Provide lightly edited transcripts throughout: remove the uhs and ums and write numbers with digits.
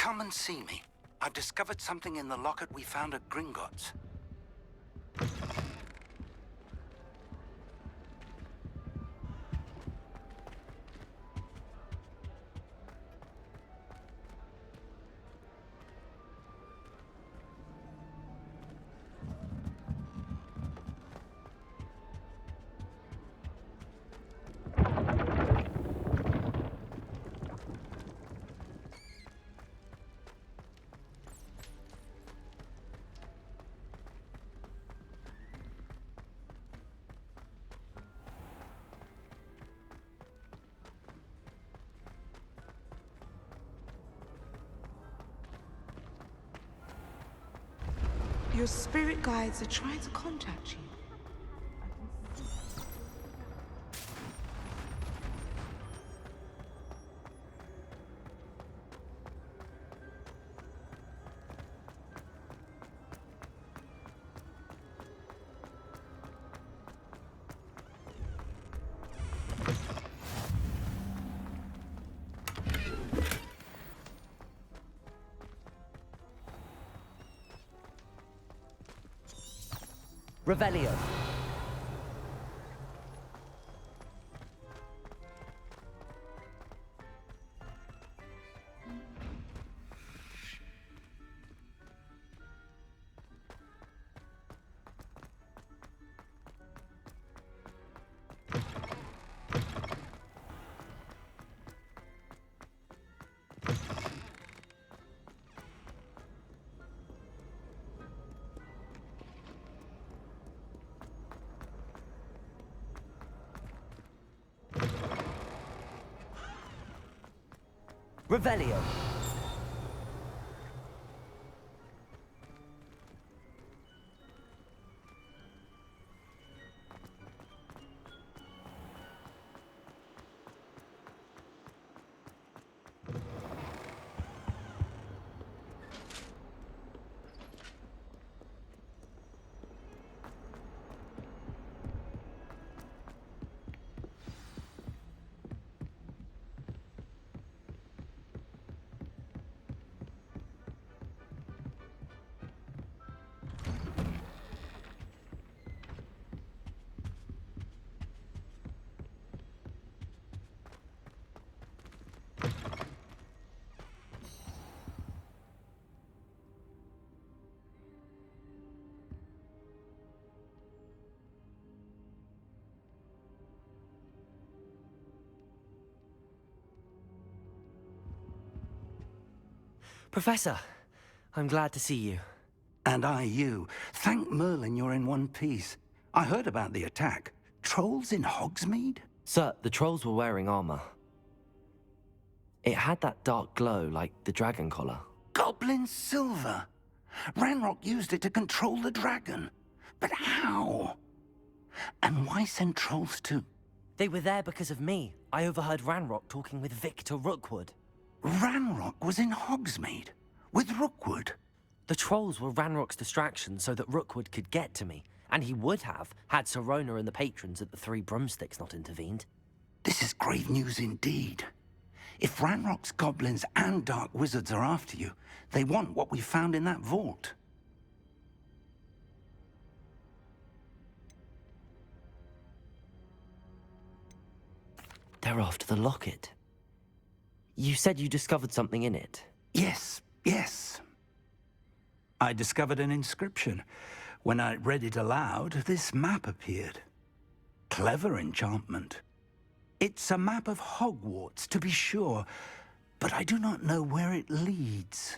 Come and see me. I've discovered something in the locket we found at Gringotts. Your spirit guides are trying to contact you. Revelio. Revelio. Professor, I'm glad to see you. And I you. Thank Merlin you're in one piece. I heard about the attack. Trolls in Hogsmeade? Sir, the trolls were wearing armor. It had that dark glow like the dragon collar. Goblin silver! Ranrock used it to control the dragon. But how? And why send trolls too? They were there because of me. I overheard Ranrock talking with Victor Rookwood. Ranrock was in Hogsmeade? With Rookwood? The trolls were Ranrock's distraction so that Rookwood could get to me. And he would have, had Sirona and the patrons at the Three Broomsticks not intervened. This is grave news indeed. If Ranrock's goblins and dark wizards are after you, they want what we found in that vault. They're after the locket. You said you discovered something in it. Yes. I discovered an inscription. When I read it aloud, this map appeared. Clever enchantment. It's a map of Hogwarts, to be sure, but I do not know where it leads.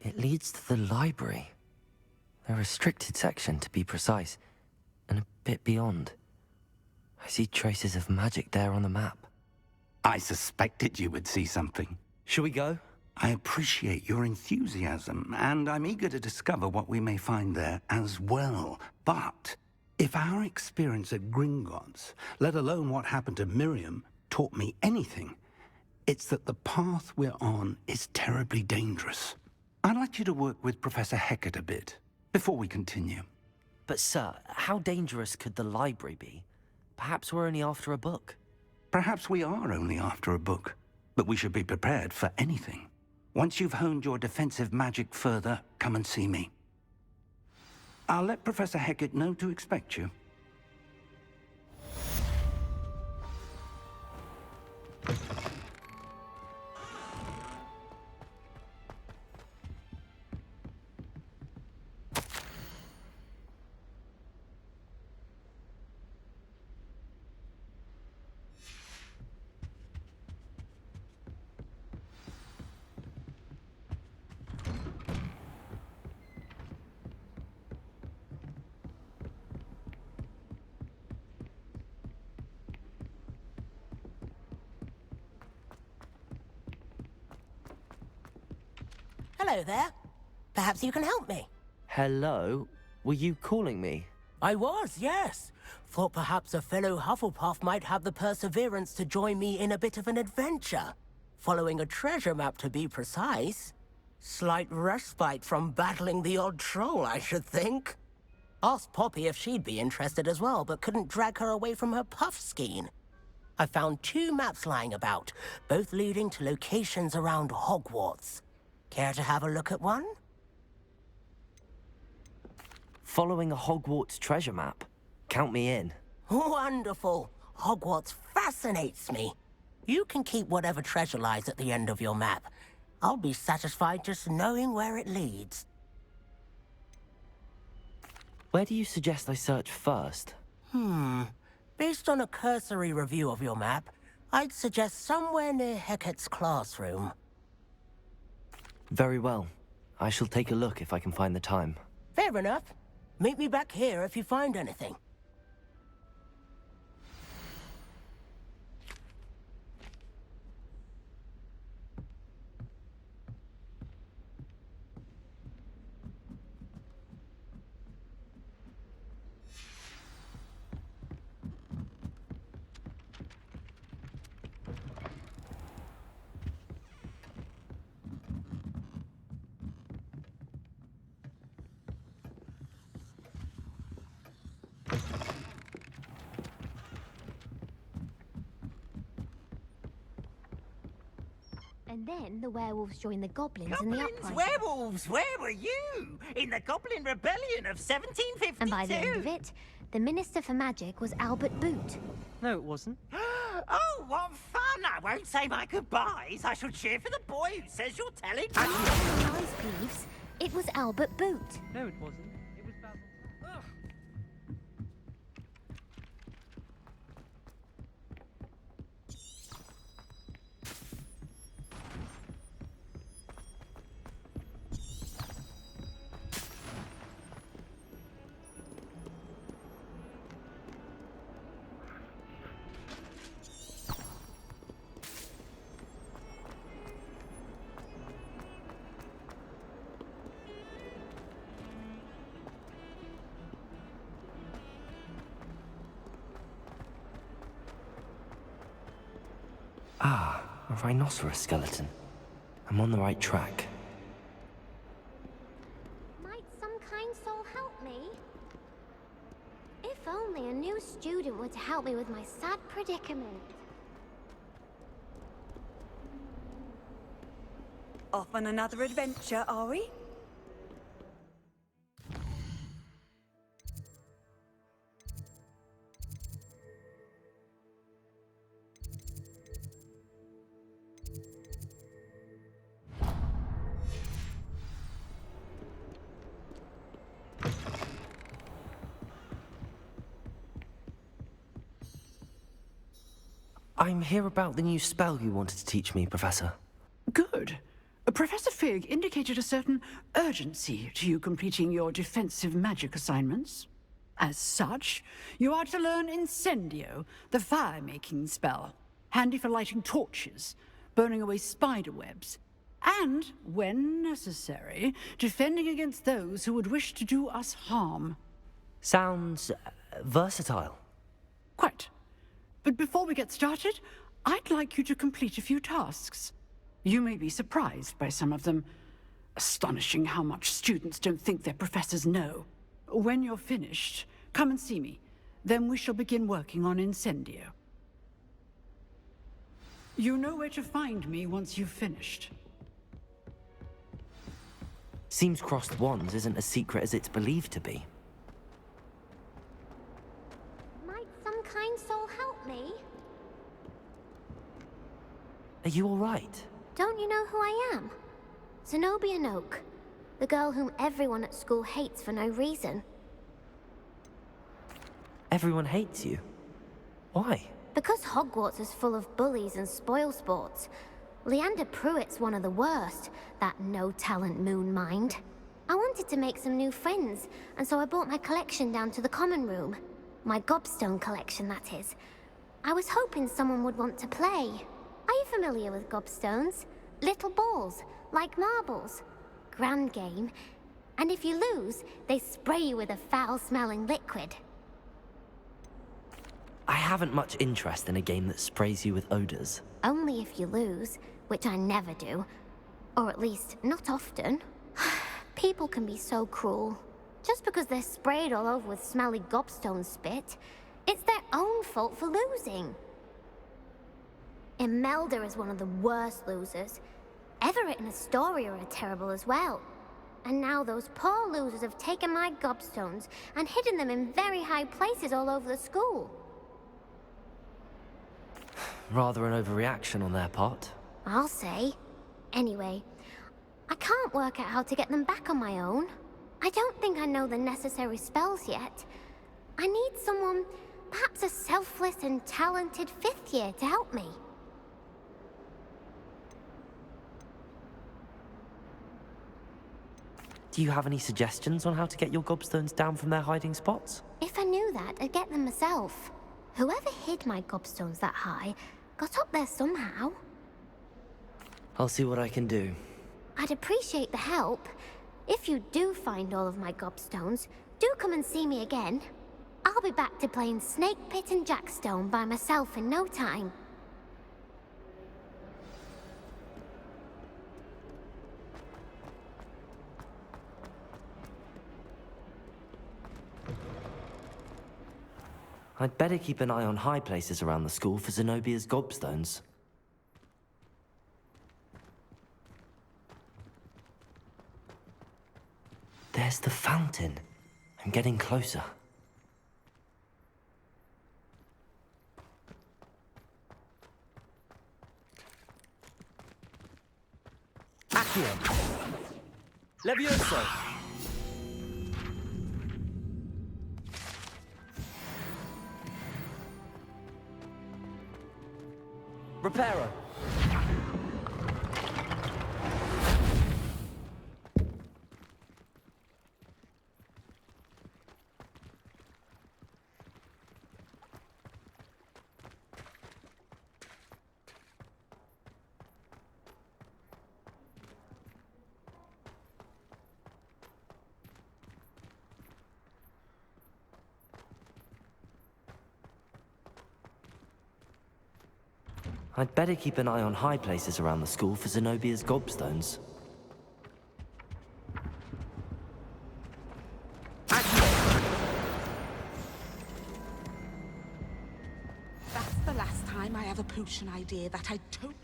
It leads to the library. A restricted section, to be precise, and a bit beyond. I see traces of magic there on the map. I suspected you would see something. Shall we go? I appreciate your enthusiasm, and I'm eager to discover what we may find there as well. But if our experience at Gringotts, let alone what happened to Miriam, taught me anything, it's that the path we're on is terribly dangerous. I'd like you to work with Professor Hecat a bit, before we continue. But sir, how dangerous could the library be? Perhaps we're only after a book. Perhaps we are only after a book, but we should be prepared for anything. Once you've honed your defensive magic further, come and see me. I'll let Professor Hecat know to expect you. Hello there. Perhaps you can help me. Hello? Were you calling me? I was, yes. Thought perhaps a fellow Hufflepuff might have the perseverance to join me in a bit of an adventure. Following a treasure map, to be precise. Slight respite from battling the odd troll, I should think. Asked Poppy if she'd be interested as well, but couldn't drag her away from her puff skein. I found 2 maps lying about, both leading to locations around Hogwarts. Care to have a look at one? Following a Hogwarts treasure map. Count me in. Wonderful. Hogwarts fascinates me. You can keep whatever treasure lies at the end of your map. I'll be satisfied just knowing where it leads. Where do you suggest I search first? Based on a cursory review of your map, I'd suggest somewhere near Hecat's classroom. Very well. I shall take a look if I can find the time. Fair enough. Meet me back here if you find anything. And then the werewolves joined the goblins in the Goblins, uprising. werewolves, where were you? In the Goblin Rebellion of 1752? And by the end of it, the Minister for Magic was Albert Boot. No, it wasn't. Oh, what fun! I won't say my goodbyes. I shall cheer for the boy who says you're telling me. Eyes, Peeves. It was Albert Boot. No, it wasn't. It was Basil. Ugh. Ah, a rhinoceros skeleton. I'm on the right track. Might some kind soul help me? If only a new student were to help me with my sad predicament. Off on another adventure, are we? I'm here about the new spell you wanted to teach me, Professor. Good. Professor Fig indicated a certain urgency to you completing your defensive magic assignments. As such, you are to learn Incendio, the fire-making spell, handy for lighting torches, burning away spider webs, and, when necessary, defending against those who would wish to do us harm. Sounds versatile. Quite. But before we get started, I'd like you to complete a few tasks. You may be surprised by some of them. Astonishing how much students don't think their professors know. When you're finished, come and see me. Then we shall begin working on Incendio. You know where to find me once you've finished. Seems crossed wands isn't as secret as it's believed to be. Might some kind soul help me? Are you alright? Don't you know who I am? Zenobia Noak, the girl whom everyone at school hates for no reason. Everyone hates you. Why? Because Hogwarts is full of bullies and spoilsports. Leander Pruitt's one of the worst, that no-talent moon mind. I wanted to make some new friends, and so I brought my collection down to the common room. My gobstone collection, that is. I was hoping someone would want to play. Are you familiar with gobstones? Little balls, like marbles. Grand game. And if you lose, they spray you with a foul-smelling liquid. I haven't much interest in a game that sprays you with odors. Only if you lose, which I never do. Or at least, not often. People can be so cruel. Just because they're sprayed all over with smelly gobstone spit, it's their own fault for losing. Imelda is one of the worst losers. Everett and Astoria are terrible as well. And now those poor losers have taken my gobstones and hidden them in very high places all over the school. Rather an overreaction on their part. I'll say. Anyway, I can't work out how to get them back on my own. I don't think I know the necessary spells yet. I need someone, perhaps a selfless and talented fifth year to help me. Do you have any suggestions on how to get your gobstones down from their hiding spots? If I knew that, I'd get them myself. Whoever hid my gobstones that high got up there somehow. I'll see what I can do. I'd appreciate the help. If you do find all of my gobstones, do come and see me again. I'll be back to playing Snake Pit and Jackstone by myself in no time. I'd better keep an eye on high places around the school for Zenobia's gobstones. There's the fountain. I'm getting closer. Accio. Levioso. Reparo. I'd better keep an eye on high places around the school for Zenobia's gobstones. That's the last time I have a potion idea that I don't...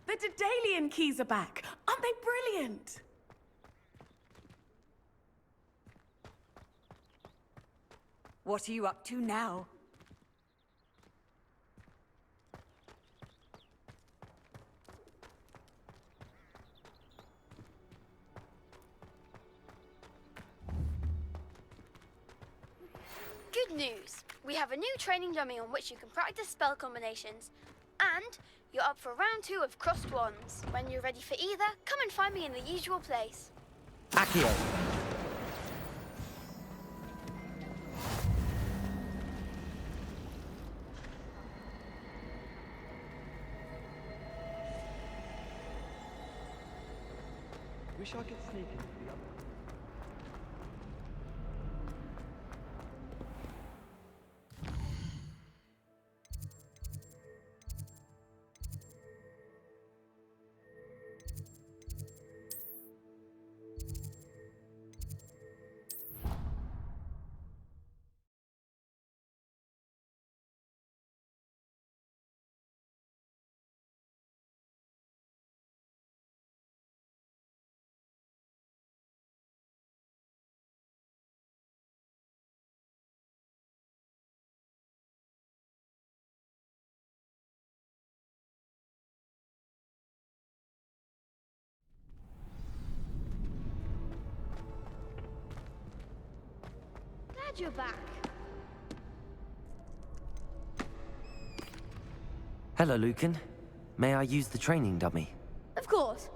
The Daedalian keys are back. Aren't they brilliant? What are you up to now? Good news! We have a new training dummy on which you can practice spell combinations. And you're up for round 2 of crossed wands. When you're ready for either, come and find me in the usual place. Accio. Wish I could sneak into the other. Glad you're back. Hello, Lucan. May I use the training dummy? Of course.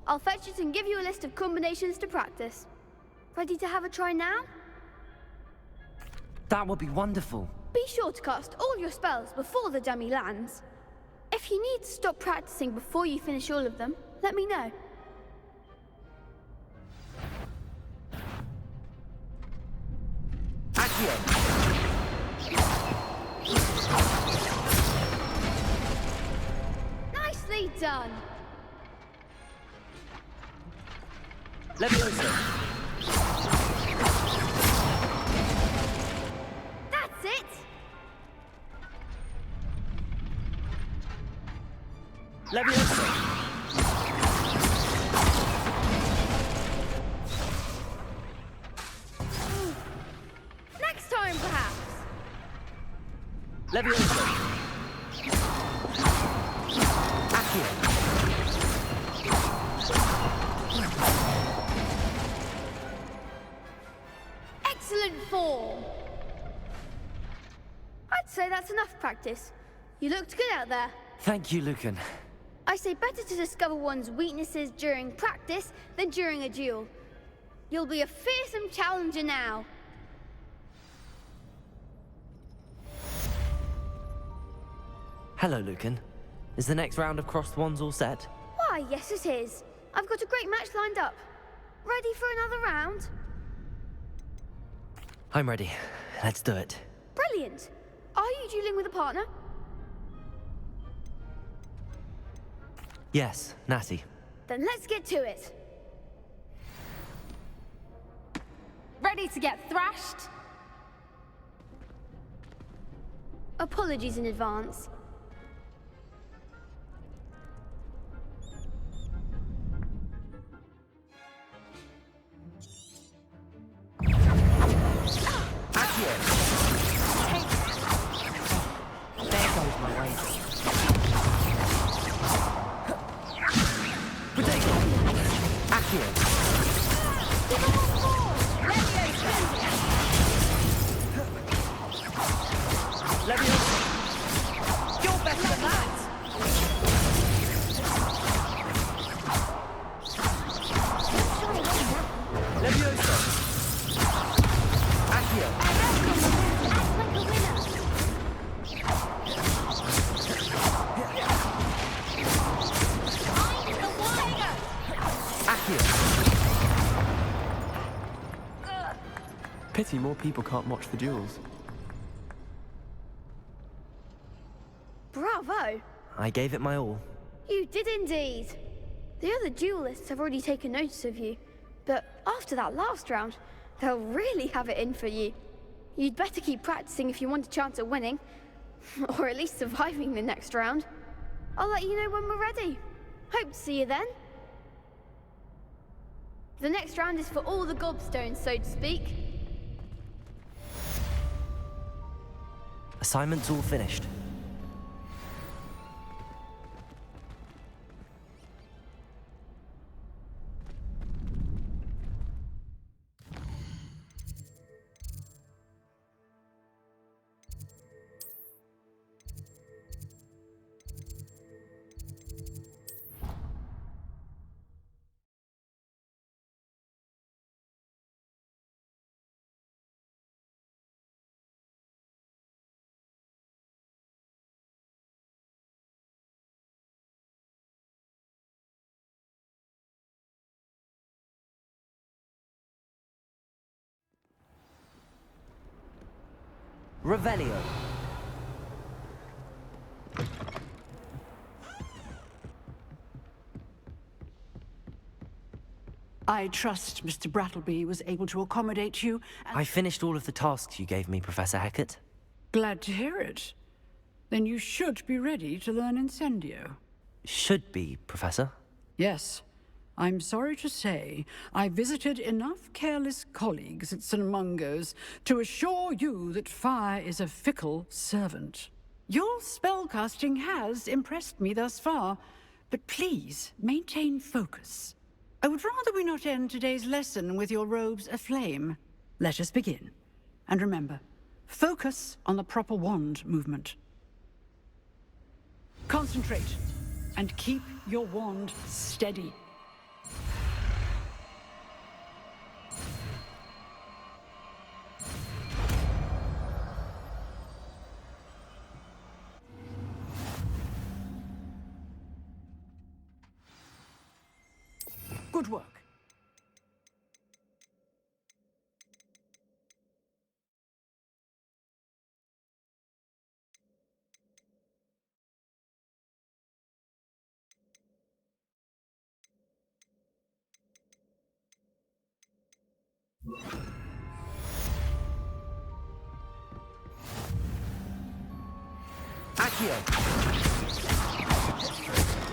I'll fetch it and give you a list of combinations to practice. Ready to have a try now? That would be wonderful. Be sure to cast all your spells before the dummy lands. If you need to stop practicing before you finish all of them, let me know. Nicely done. Levioso. That's it. Levioso. Next time, perhaps. Levioso. Accio. Excellent form. I'd say that's enough practice. You looked good out there. Thank you, Lucan. I say better to discover one's weaknesses during practice than during a duel. You'll be a fearsome challenger now. Hello, Lucan. Is the next round of crossed wands all set? Why, yes it is. I've got a great match lined up. Ready for another round? I'm ready. Let's do it. Brilliant. Are you dueling with a partner? Yes, Natty. Then let's get to it. Ready to get thrashed? Apologies in advance. There goes my way. Accio. Levioso. You're better than that. Levioso. Accio. Act like a winner. I'm the warrior. Accio. Pity more people can't watch the duels. Bravo. I gave it my all. You did indeed. The other duelists have already taken notice of you, but after that last round, they'll really have it in for you. You'd better keep practicing if you want a chance at winning, or at least surviving the next round. I'll let you know when we're ready. Hope to see you then. The next round is for all the gobstones, so to speak. Assignment's all finished. Revelio. I trust Mr. Brattleby was able to accommodate you. I finished all of the tasks you gave me, Professor Hecat. Glad to hear it. Then you should be ready to learn Incendio. Should be, Professor. Yes. I'm sorry to say, I visited enough careless colleagues at St. Mungo's to assure you that fire is a fickle servant. Your spellcasting has impressed me thus far, but please maintain focus. I would rather we not end today's lesson with your robes aflame. Let us begin. And remember, focus on the proper wand movement. Concentrate, and keep your wand steady. Good work. Accio.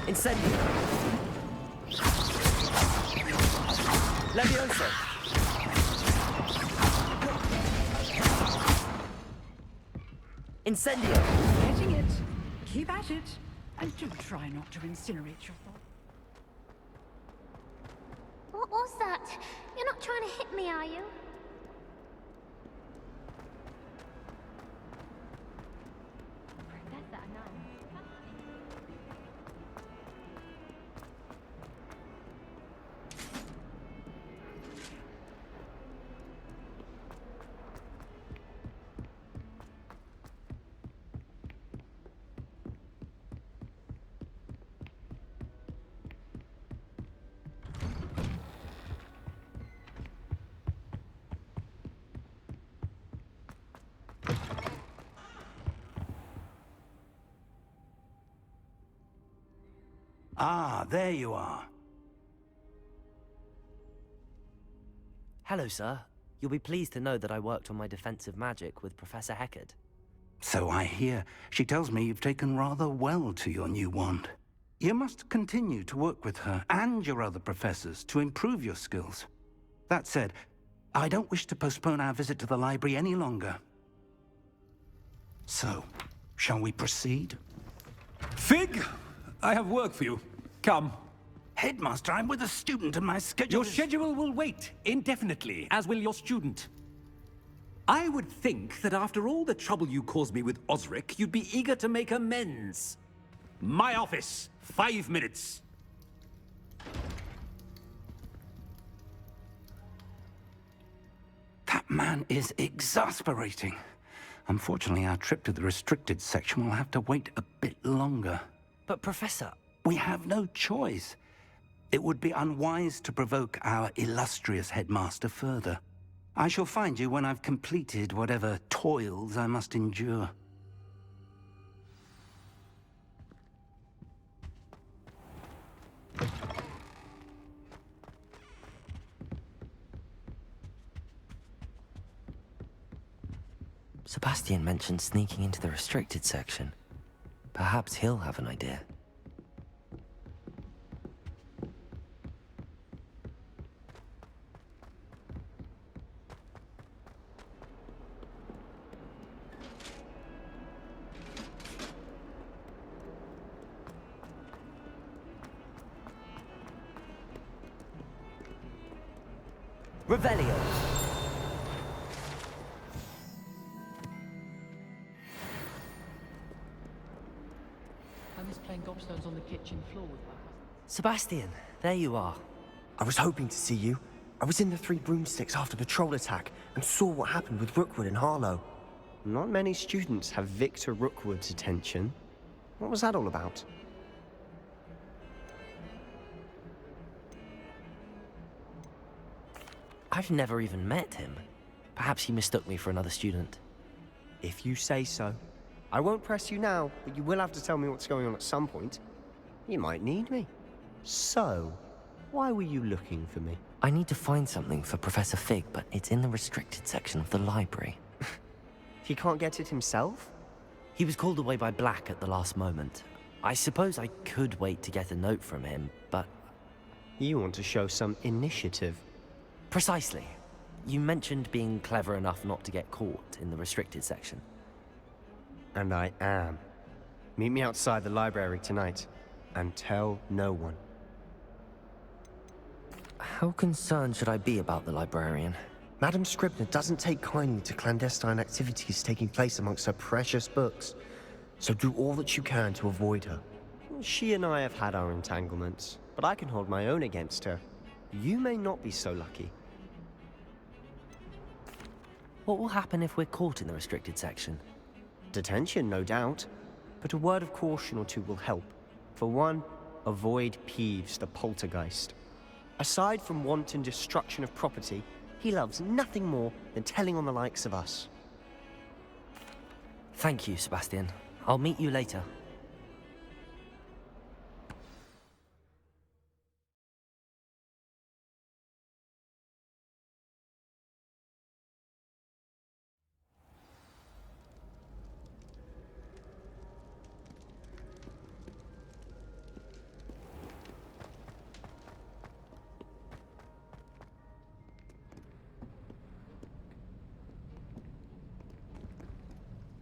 Incendio. Levioso. Incendio. Getting it. Keep at it. And do try not to incinerate your thoughts. What was that? You're not trying to hit me, are you? Professor, no. Ah, there you are. Hello, sir. You'll be pleased to know that I worked on my defensive magic with Professor Hecat. So I hear. She tells me you've taken rather well to your new wand. You must continue to work with her and your other professors to improve your skills. That said, I don't wish to postpone our visit to the library any longer. So, shall we proceed? Fig, I have work for you. Come. Headmaster, I'm with a student and my schedule Your schedule will wait indefinitely, as will your student. I would think that after all the trouble you caused me with Osric, you'd be eager to make amends. My office, 5 minutes. That man is exasperating. Unfortunately, our trip to the restricted section will have to wait a bit longer. But, Professor... We have no choice. It would be unwise to provoke our illustrious headmaster further. I shall find you when I've completed whatever toils I must endure. Sebastian mentioned sneaking into the restricted section. Perhaps he'll have an idea. Revelio. I miss playing gobstones on the kitchen floor with my cousin. Sebastian, there you are. I was hoping to see you. I was in the Three Broomsticks after the troll attack and saw what happened with Rookwood and Harlow. Not many students have Victor Rookwood's attention. What was that all about? I've never even met him. Perhaps he mistook me for another student. If you say so. I won't press you now, but you will have to tell me what's going on at some point. You might need me. So, why were you looking for me? I need to find something for Professor Fig, but it's in the restricted section of the library. He can't get it himself? He was called away by Black at the last moment. I suppose I could wait to get a note from him, but... You want to show some initiative. Precisely. You mentioned being clever enough not to get caught in the restricted section. And I am. Meet me outside the library tonight, and tell no one. How concerned should I be about the librarian? Madam Scribner doesn't take kindly to clandestine activities taking place amongst her precious books, so do all that you can to avoid her. She and I have had our entanglements, but I can hold my own against her. You may not be so lucky. What will happen if we're caught in the restricted section? Detention, no doubt, but a word of caution or two will help. For one, avoid Peeves, the poltergeist. Aside from wanton destruction of property, he loves nothing more than telling on the likes of us. Thank you, Sebastian. I'll meet you later.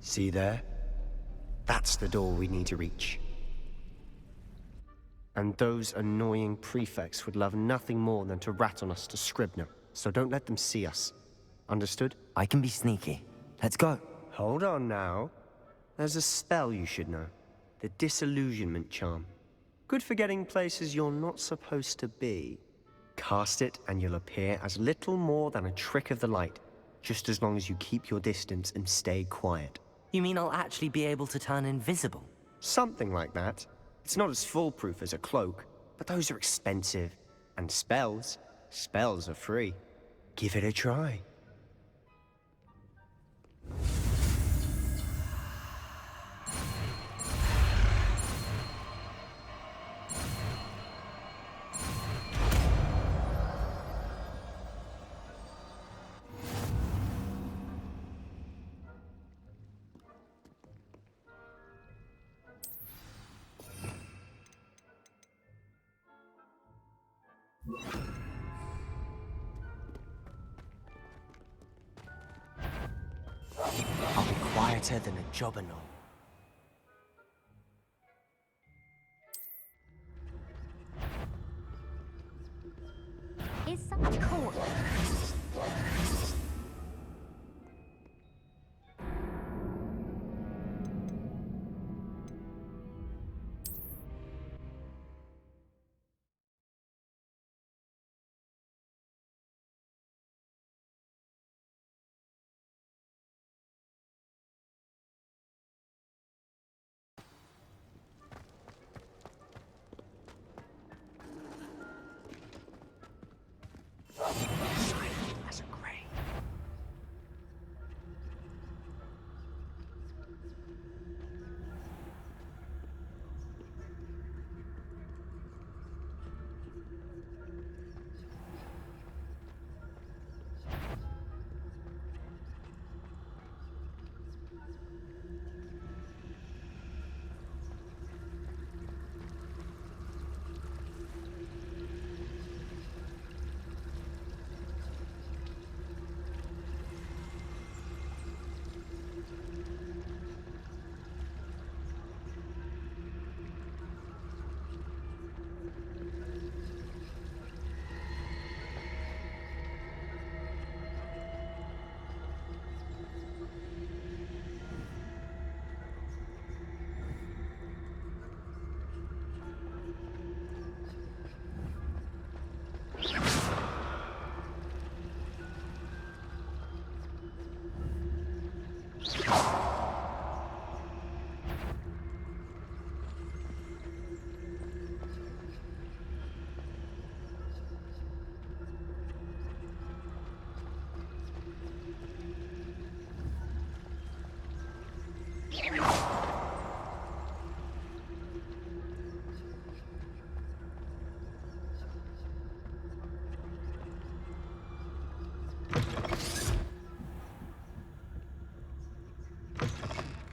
See there? That's the door we need to reach. And those annoying prefects would love nothing more than to rat on us to Scribner, so don't let them see us. Understood? I can be sneaky. Let's go. Hold on now. There's a spell you should know. The Disillusionment Charm. Good for getting places you're not supposed to be. Cast it and you'll appear as little more than a trick of the light, just as long as you keep your distance and stay quiet. You mean I'll actually be able to turn invisible? Something like that. It's not as foolproof as a cloak, but those are expensive. And spells are free. Give it a try. I'll be quieter than a jobberknoll. Is something cool?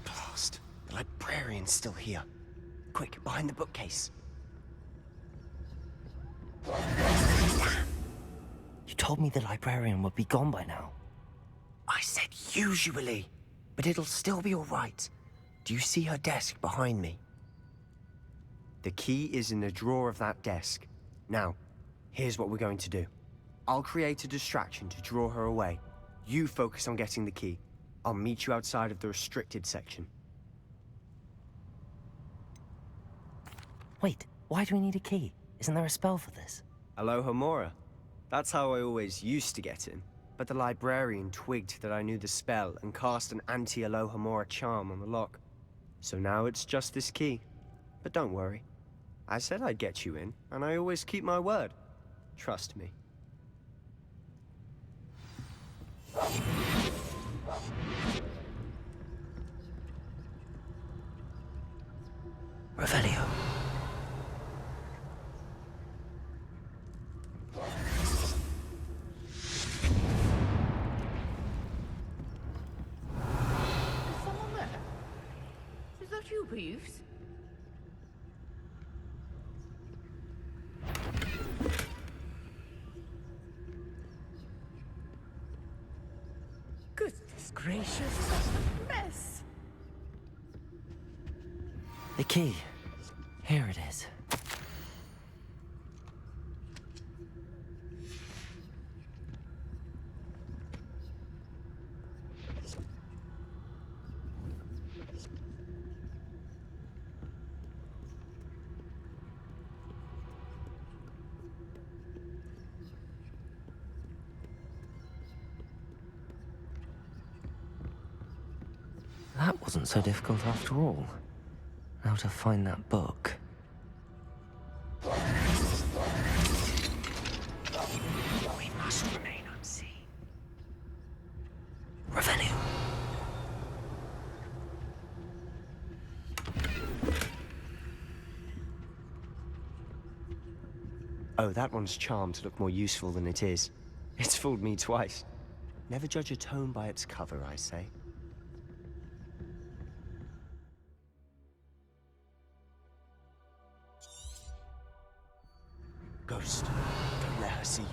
Blast. The librarian's still here. Quick, behind the bookcase. You told me the librarian would be gone by now. I said usually, but it'll still be all right. Do you see her desk behind me? The key is in the drawer of that desk. Now, here's what we're going to do. I'll create a distraction to draw her away. You focus on getting the key. I'll meet you outside of the restricted section. Wait, why do we need a key? Isn't there a spell for this? Alohomora. That's how I always used to get in. But the librarian twigged that I knew the spell and cast an anti-Alohomora charm on the lock. So now it's just this key. But don't worry. I said I'd get you in, and I always keep my word. Trust me. Revelio. Someone there? Is that you, Peeves? Goodness gracious, that's a mess. The key. Here it is. That wasn't so difficult after all. Now to find that book. We must remain unseen. Revelio. Oh, that one's charmed to look more useful than it is. It's fooled me twice. Never judge a tome by its cover, I say. Ghost, don't let her see you.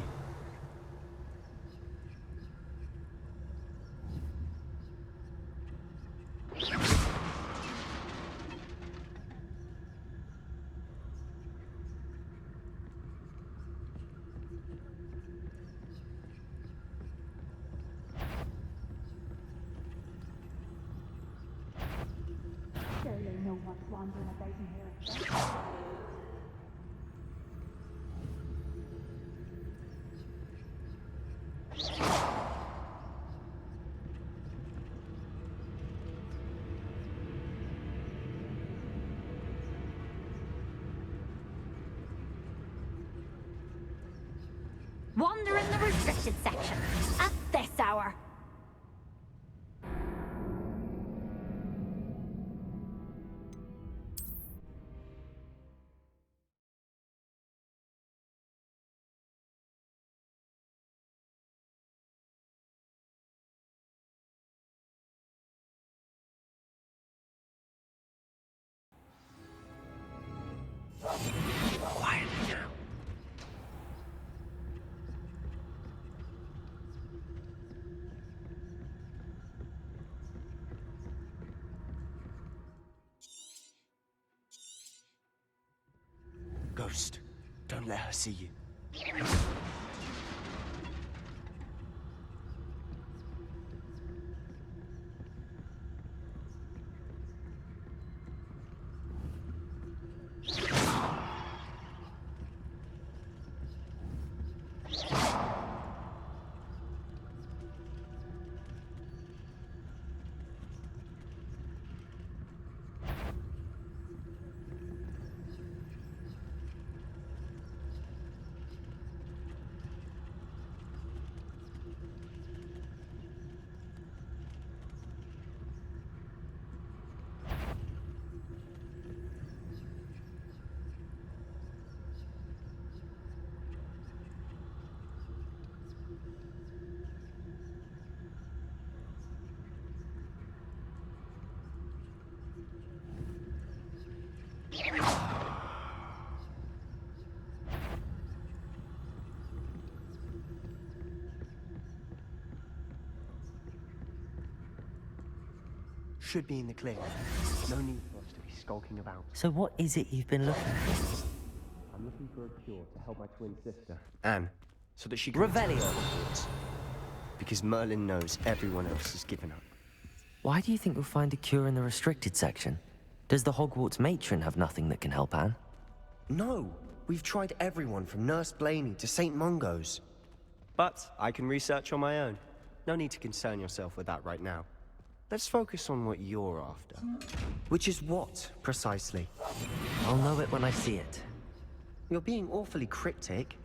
Surely no one's wandering about in here. Wander in the restricted section at this hour. Quietly now. Ghost, don't let her see you. should be in the clear. No need for us to be skulking about. So what is it you've been looking for? I'm looking for a cure to help my twin sister, Anne, so that she can Revelio. return to Hogwarts. Because Merlin knows everyone else has given up. Why do you think you'll find a cure in the restricted section? Does the Hogwarts matron have nothing that can help Anne? No, we've tried everyone from Nurse Blaney to St. Mungo's. But I can research on my own. No need to concern yourself with that right now. Let's focus on what you're after. Which is what, precisely? I'll know it when I see it. You're being awfully cryptic.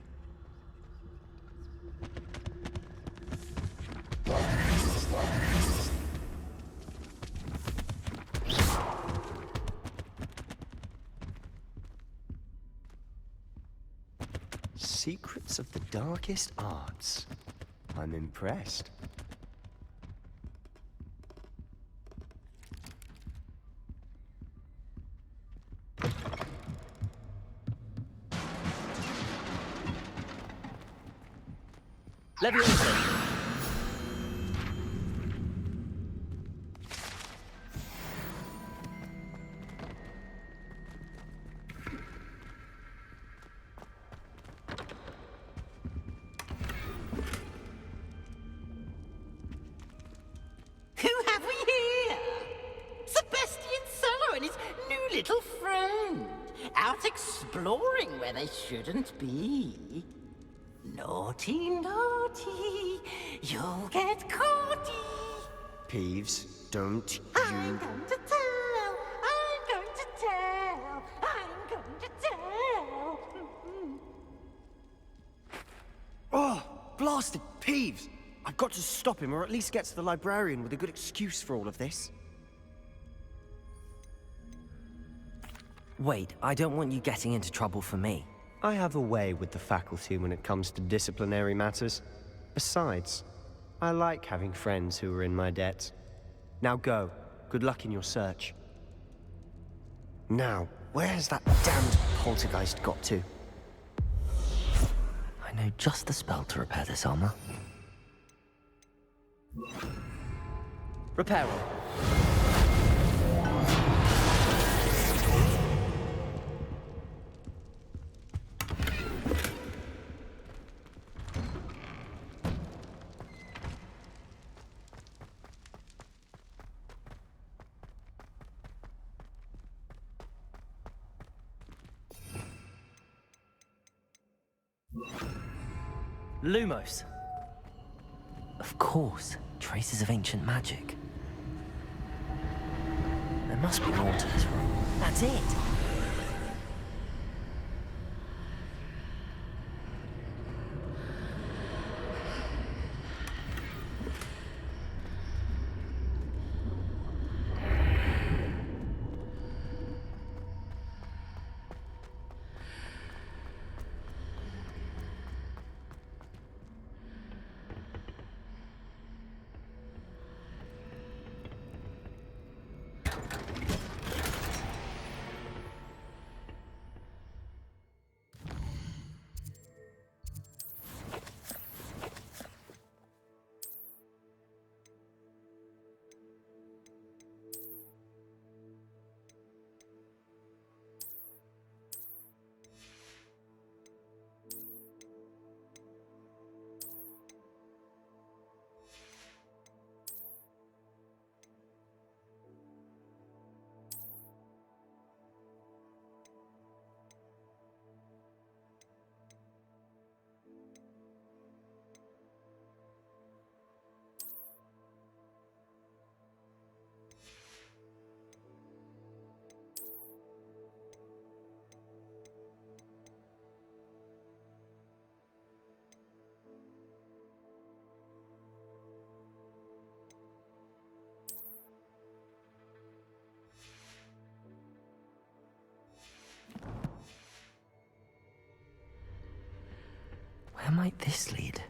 Secrets of the darkest arts. I'm impressed. Leviosa! Who have we here? Sebastian Solo and his new little friend. Out exploring where they shouldn't be. Naughty, naughty, you'll get caughty. Peeves, don't you... I'm going to tell, I'm going to tell, I'm going to tell. Oh, blasted Peeves! I've got to stop him, or at least get to the librarian with a good excuse for all of this. Wait, I don't want you getting into trouble for me. I have a way with the faculty when it comes to disciplinary matters. Besides, I like having friends who are in my debt. Now go. Good luck in your search. Now, where has that damned poltergeist got to? I know just the spell to repair this armor. Repair it. Lumos. Of course, traces of ancient magic. There must be more to this room. That's it. Where might this lead?